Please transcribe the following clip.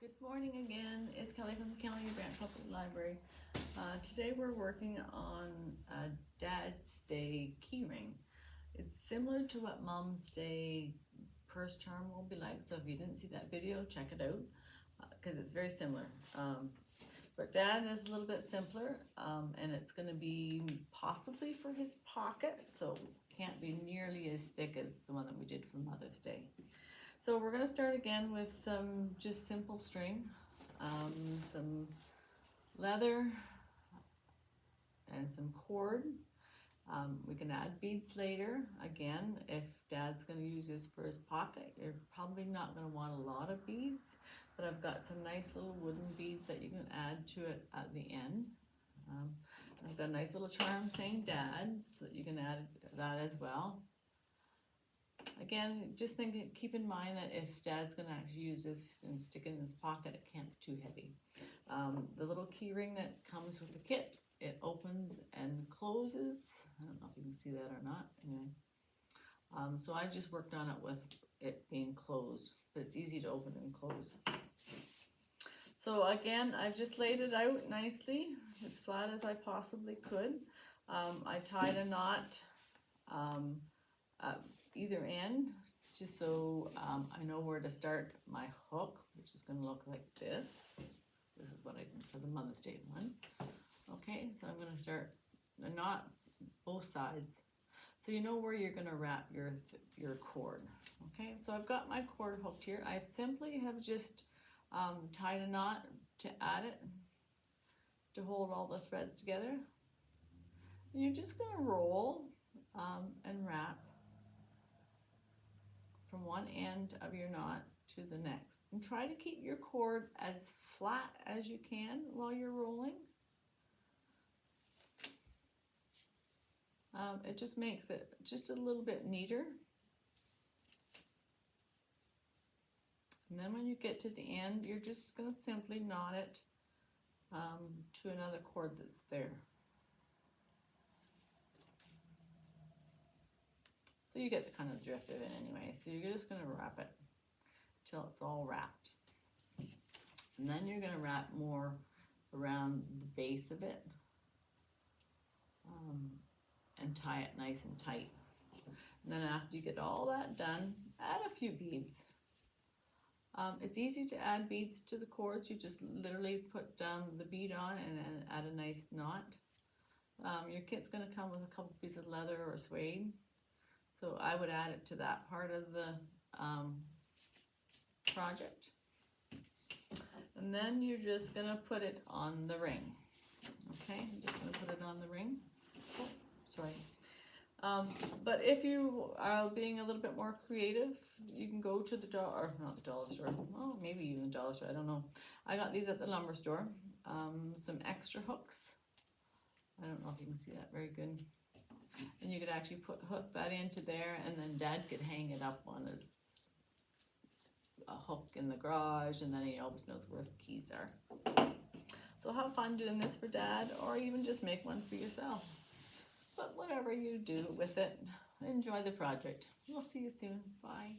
Good morning again. It's Kelly from the County Grant Public Library. Today we're working on a Dad's Day keyring. It's similar to what Mom's Day purse charm will be like, so if you didn't see that video, check it out because it's very similar. But Dad is a little bit simpler and it's going to be possibly for his pocket, so can't be nearly as thick as the one that we did for Mother's Day. So we're going to start again with some just simple string, some leather and some cord. We can add beads later. Again, if Dad's going to use this for his pocket, you're probably not going to want a lot of beads, but I've got some nice little wooden beads that you can add to it at the end. I've got a nice little charm saying Dad, so that you can add that as well. Again, just keep in mind that if Dad's going to actually use this and stick it in his pocket, it can't be too heavy. The little key ring that comes with the kit, it opens and closes. I don't know if you can see that or not. Anyway, so I just worked on it with it being closed, but it's easy to open and close. So again, I've just laid it out nicely, as flat as I possibly could. I tied a knot either end, just so I know where to start my hook, which is going to look like this. This is what I did for the Mother's Day one. Okay, so I'm going to start a knot both sides, so you know where you're going to wrap your cord. Okay, so I've got my cord hooked here. I simply have just tied a knot to add it, to hold all the threads together. And you're just going to roll and wrap from one end of your knot to the next, and try to keep your cord as flat as you can while you're rolling. It just makes it just a little bit neater. And then when you get to the end, you're just going to simply knot it to another cord that's there. So you get the kind of drift of it anyway. So you're just going to wrap it till it's all wrapped. And then you're going to wrap more around the base of it and tie it nice and tight. And then after you get all that done, add a few beads. It's easy to add beads to the cords. You just literally put the bead on and add a nice knot. Your kit's going to come with a couple pieces of leather or suede. So I would add it to that part of the project. And then you're just going to put it on the ring. Okay, I'm just going to put it on the ring. Oh, sorry. But if you are being a little bit more creative, you can go to the dollar store, oh, maybe even dollar store, I don't know. I got these at the lumber store. Some extra hooks. I don't know if you can see that very good. And you could actually hook that into there, and then Dad could hang it up on his hook in the garage, and then he always knows where his keys are. So have fun doing this for Dad, or even just make one for yourself. But whatever you do with it, enjoy the project. We'll see you soon. Bye.